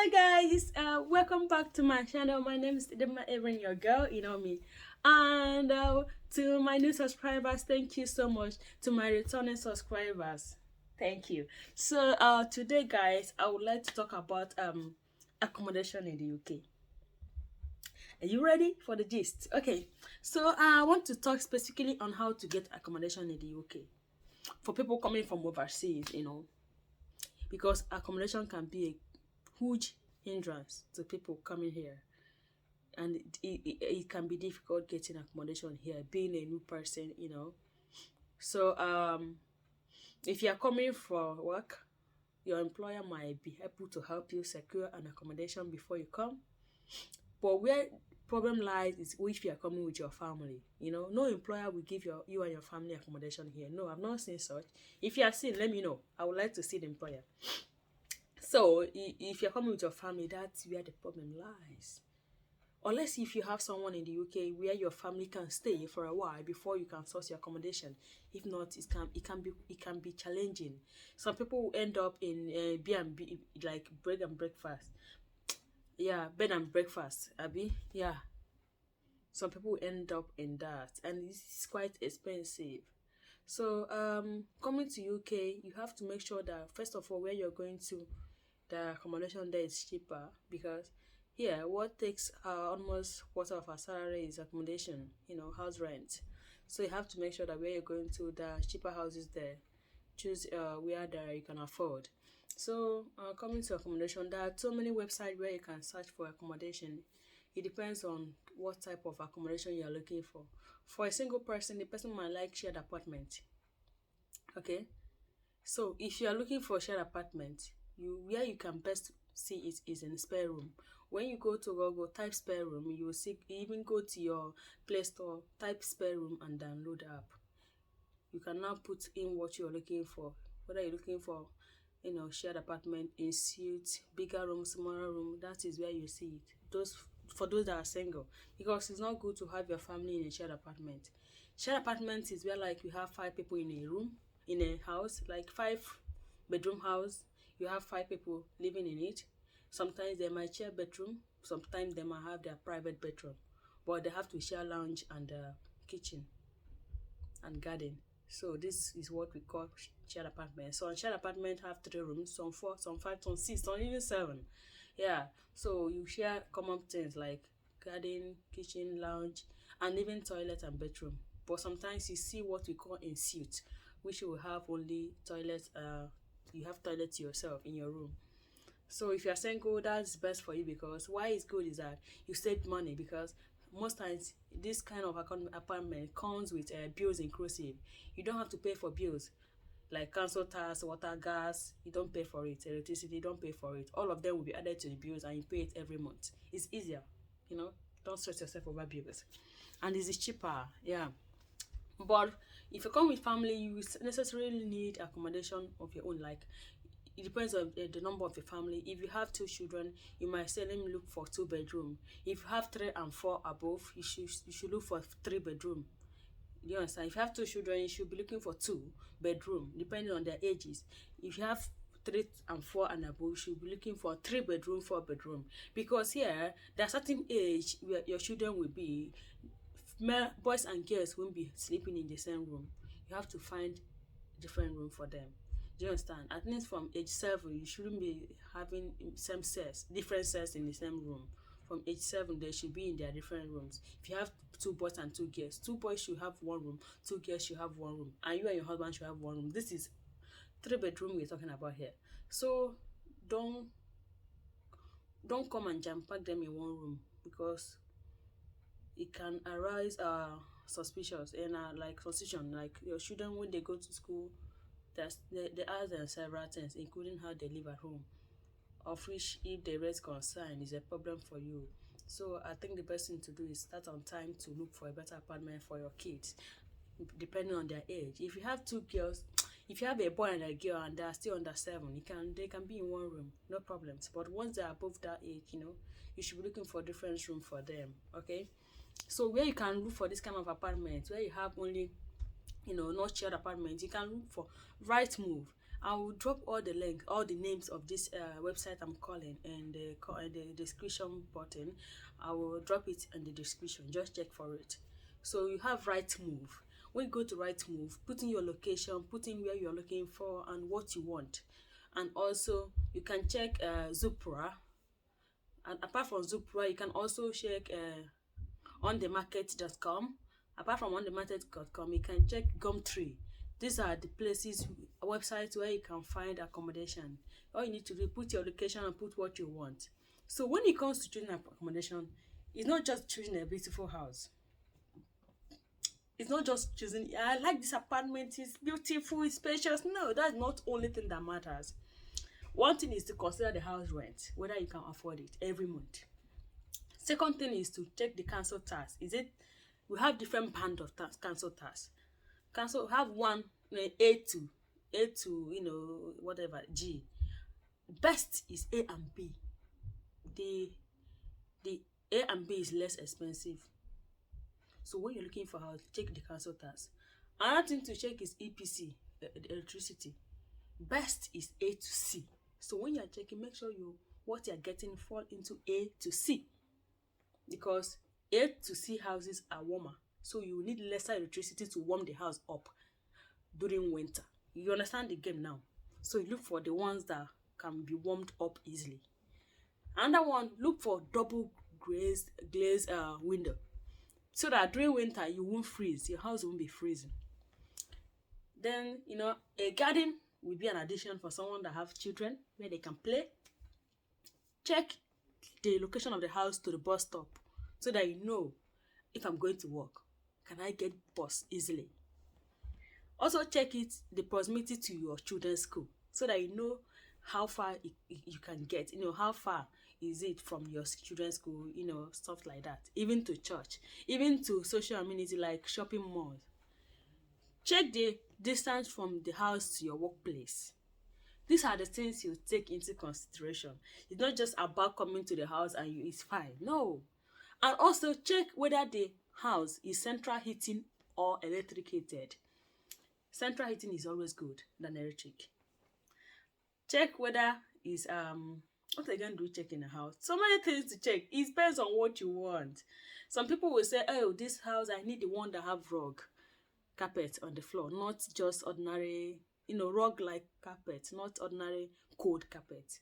Hello guys, welcome back to my channel. My name is dimmaevelyn, your girl, you know me. And to my new subscribers, thank you so much. To my returning subscribers, thank you. So today guys, I would like to talk about accommodation in the UK. Are you ready for the gist? Okay, so I want to talk specifically on how to get accommodation in the UK for people coming from overseas, because accommodation can be a huge hindrance to people coming here, and it can be difficult getting accommodation here being a new person. So if you are coming for work, your employer might be able to help you secure an accommodation before you come. But where problem lies is if you are coming with your family. No employer will give you and your family accommodation here. No, I've not seen such. If you have seen, let me know. I would like to see the employer. So if you're coming with your family, that's where the problem lies. Unless if you have someone in the UK where your family can stay for a while before you can source your accommodation. If not, it can be challenging. Some people will end up in B&B, like bread and breakfast. Yeah, bed and breakfast, Abby. Yeah, some people end up in that, and it's quite expensive. So coming to UK, you have to make sure that first of all, where you're going to, the accommodation there is cheaper, because here what takes almost quarter of our salary is accommodation, house rent. So you have to make sure that where you're going to, the cheaper houses there, choose where that you can afford. So coming to accommodation, there are so many websites where you can search for accommodation. It depends on what type of accommodation you are looking for. For a single person, the person might like shared apartment. Okay, so if you are looking for a shared apartment, where you can best see it is in spare room. When you go to Google, type spare room, you will see, even go to your Play Store, type spare room and download the app. You can now put in what you're looking for. Whether you're looking for, shared apartment, in suite, bigger room, smaller room, that is where you see it. For those that are single, because it's not good to have your family in a shared apartment. Shared apartment is where, like, you have 5 people in a room, in a house, like 5 bedroom house. You have 5 people living in it. Sometimes they might share bedroom, sometimes they might have their private bedroom, but they have to share lounge and kitchen and garden. So this is what we call shared apartment. So a shared apartment have 3 rooms, some 4, some 5, some 6, some even 7. Yeah. So you share common things like garden, kitchen, lounge, and even toilet and bedroom. But sometimes you see what we call in suite, which will have only toilet. You have toilet to yourself in your room. So if you're single, that's best for you, because why it's good is that you save money, because most times this kind of apartment comes with bills inclusive. You don't have to pay for bills like council tax, water, gas. You don't pay for it. Electricity, you don't pay for it. All of them will be added to the bills and you pay it every month. It's easier, don't stress yourself over bills, and it's cheaper. Yeah. But if you come with family, you will necessarily need accommodation of your own. Like, it depends on the number of your family. If you have 2 children, you might say, let me look for 2 bedroom. If you have 3 and 4 above, you should look for 3 bedroom. You understand? If you have 2 children, you should be looking for 2 bedroom, depending on their ages. If you have 3 and 4 and above, you should be looking for 3 bedroom, 4 bedroom. Because here, there are certain age where your children will be, boys and girls won't be sleeping in the same room. You have to find different room for them. Do you understand? At least from age 7, you shouldn't be having same sex, different sex in the same room. From age 7, they should be in their different rooms. If you have 2 boys and 2 girls, 2 boys should have 1 room, 2 girls should have 1 room, and you and your husband should have 1 room. This is 3 bedroom we're talking about here. So don't come and jam pack them in 1 room, because it can arise suspicious and like suspicion, like your children when they go to school. They ask them several things, including how they live at home, of which, if they raise concern, is a problem for you. So I think the best thing to do is start on time to look for a better apartment for your kids, depending on their age. If you have 2 girls, if you have a boy and a girl and they are still under 7, they can be in 1 room, no problems. But once they are above that age, you should be looking for different room for them. Okay. So where you can look for this kind of apartment, where you have only, not shared apartment, you can look for Right Move. I will drop all the link, all the names of this website I'm calling in the description button. I will drop it in the description. Just check for it. So you have right move. When you go to right move, put in your location, put in where you're looking for and what you want. And also you can check Zoopla. And apart from Zoopla, you can also check onthemarket.com. Apart from onthemarket.com, you can check Gumtree. These are the places, websites where you can find accommodation. All you need to do, put your location and put what you want. So when it comes to choosing accommodation, it's not just choosing a beautiful house. It's not just choosing, I like this apartment, it's beautiful, it's spacious. No, that's not the only thing that matters. One thing is to consider the house rent, whether you can afford it every month. Second thing is to check the council tax. We have different band of tax, council tax. Council have one, A to whatever G. Best is A and B. The A and B is less expensive. So when you're looking for a house, check the council tax. Another thing to check is EPC, the electricity. Best is A to C. So when you're checking, make sure what you're getting fall into A to C, because A to C houses are warmer, so you need lesser electricity to warm the house up during winter. You understand the game now? So you look for the ones that can be warmed up easily. Another one, look for double glazed window, so that during winter you won't freeze. Your house won't be freezing. Then a garden will be an addition for someone that have children where they can play. Check the location of the house to the bus stop, so that if I'm going to work, can I get bus easily. Also check the proximity to your children's school, so that how far you can get. How far is it from your children's school, stuff like that. Even to church, even to social amenity like shopping malls. Check the distance from the house to your workplace. These are the things you take into consideration. It's not just about coming to the house and it's fine. No. And also check whether the house is central heating or electric heated. Central heating is always good than electric. Check whether is what again do you check in a house? So many things to check. It depends on what you want. Some people will say, oh, this house, I need the one that have rug carpet on the floor, not just ordinary, rug like carpet, not ordinary cold carpet.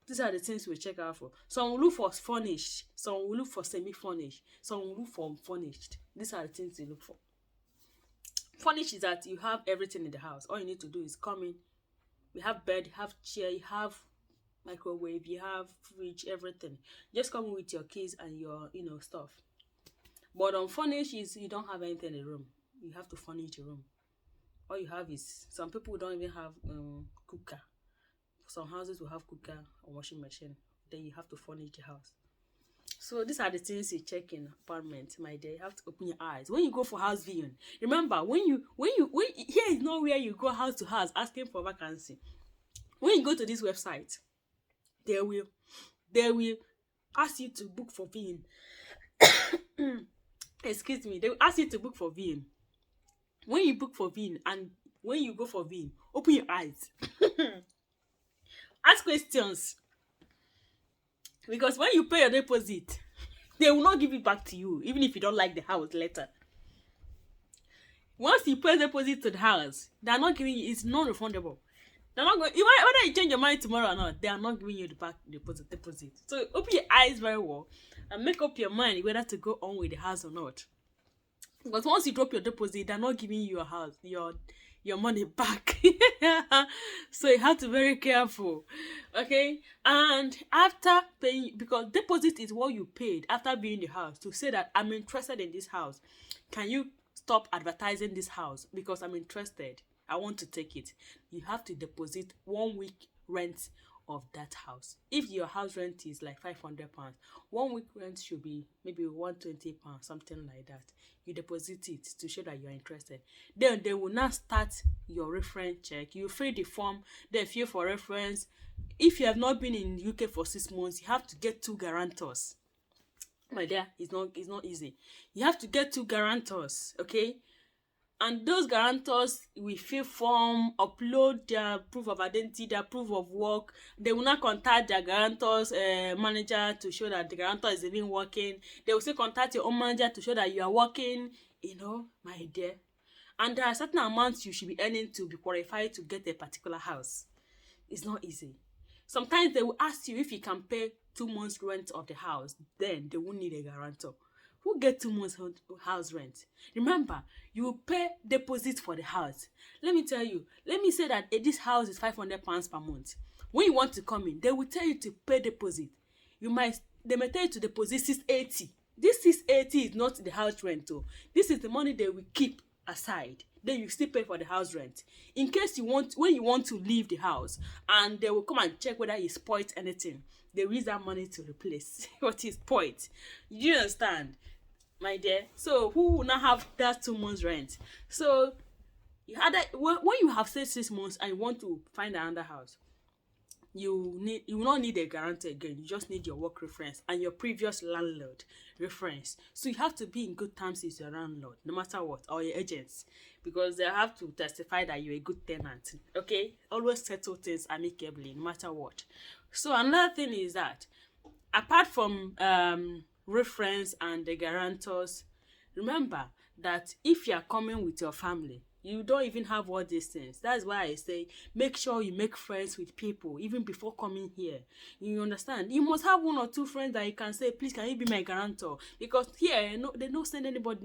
These are the things we check out for. Some will look for furnished, some will look for semi-furnished, some will look for unfurnished. These are the things you look for. Furnished is that you have everything in the house. All you need to do is come in. You have bed, you have chair, you have microwave, you have fridge, everything. Just come in with your keys and your stuff. But unfurnished is you don't have anything in the room. You have to furnish your room. All you have is, some people don't even have cooker. Some houses will have cooker or washing machine. Then you have to furnish the house. So these are the things you check in apartment, my dear. You have to open your eyes when you go for house viewing. Remember, when here is not where you go house to house asking for vacancy. When you go to this website, they will ask you to book for viewing. Excuse me. They will ask you to book for viewing. When you book for viewing and when you go for viewing, open your eyes. Ask questions. Because when you pay your deposit, they will not give it back to you, even if you don't like the house later. Once you pay deposit to the house, they are not giving you, it's non-refundable. They're not going, whether you change your mind tomorrow or not, they are not giving you the back deposit. So open your eyes very well and make up your mind whether to go on with the house or not. Because once you drop your deposit, they're not giving you your house, your money back. So you have to be very careful. Okay? And after paying, because deposit is what you paid after being in the house to say that I'm interested in this house. Can you stop advertising this house? Because I'm interested. I want to take it. You have to deposit 1 week rent of that house. If your house rent is like £500, 1 week rent should be maybe £120, something like that. You deposit it to show that you're interested. Then they will now start your reference check. You fill the form, they fill for reference. If you have not been in UK for 6 months, you have to get 2 guarantors. My dear, it's not easy. You have to get 2 guarantors, okay? And those guarantors will fill form, upload their proof of identity, their proof of work. They will not contact their guarantors manager to show that the guarantor is even working. They will still contact your own manager to show that you are working, my dear. And there are certain amounts you should be earning to be qualified to get a particular house. It's not easy. Sometimes they will ask you if you can pay 2 months rent of the house. Then they won't need a guarantor. Who get 2 months house rent? Remember, you will pay deposit for the house. Let me tell you, let me say that this house is £500 per month. When you want to come in, they will tell you to pay deposit. They may tell you to deposit 680. This 680 is not the house rent though. This is the money they will keep aside. Then you still pay for the house rent. In case when you want to leave the house and they will come and check whether you spoiled anything, they will use that money to replace what is spoiled. You understand, my dear? So who will not have that 2 months rent? So when you have said 6 months and you want to find another house, you will not need a guarantee again. You just need your work reference and your previous landlord reference. So you have to be in good terms with your landlord, no matter what, or your agents, because they have to testify that you're a good tenant. Okay, always settle things amicably, no matter what. So another thing is that apart from reference and the guarantors, remember that if you are coming with your family, you don't even have all these things. That's why I say make sure you make friends with people even before coming here. You understand? You must have 1 or 2 friends that you can say, please, can you be my guarantor? Because here, they don't send anybody.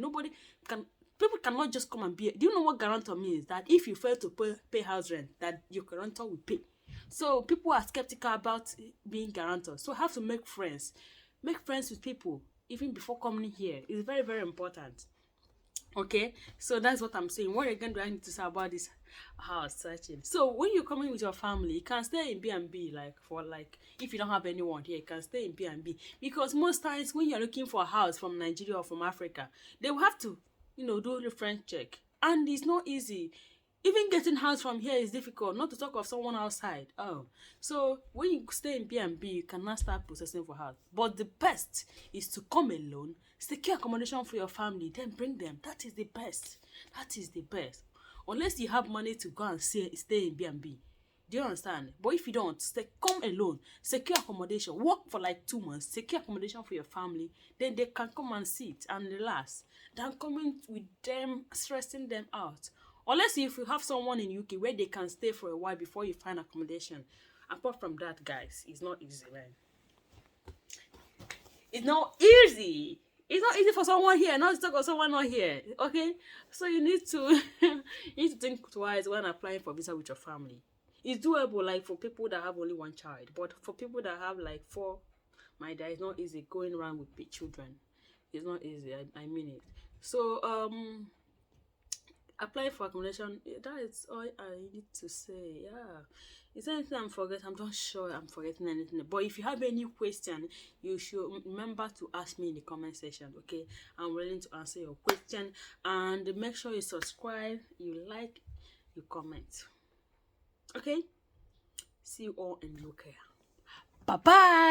People cannot just come and be. Do you know what guarantor means? That if you fail to pay house rent, that your guarantor will pay. So people are skeptical about being guarantor. So have to make friends. Make friends with people even before coming here. It's very, very important. Okay, so that's what I'm saying. What again do I need to say about this house searching? So when you're coming with your family, you can stay in B&B if you don't have anyone here, you can stay in B&B, because most times when you're looking for a house from Nigeria or from Africa, they will have to do reference check, and it's not easy. Even getting house from here is difficult, not to talk of someone outside. So when you stay in B&B, you cannot start processing for house. But the best is to come alone, secure accommodation for your family, then bring them. That is the best. That is the best. Unless you have money to go and stay in B&B. Do you understand? But if you don't, come alone, secure accommodation, work for 2 months, secure accommodation for your family, then they can come and sit and relax. Than coming with them, stressing them out. Unless if you have someone in UK where they can stay for a while before you find accommodation. Apart from that, guys, it's not easy, man. It's not easy. It's not easy for someone here, not to talk of someone not here. Okay? So you need to think twice when applying for visa with your family. It's doable for people that have only 1 child. But for people that have 4, my dear, it's not easy going around with big children. It's not easy. I mean it. So apply for accommodation. That is all I need to say. Yeah. Is there anything I'm forgetting? I'm not sure I'm forgetting anything. But if you have any question, you should remember to ask me in the comment section. Okay, I'm willing to answer your question. And make sure you subscribe, you like, you comment. Okay. See you all in UK. Bye bye.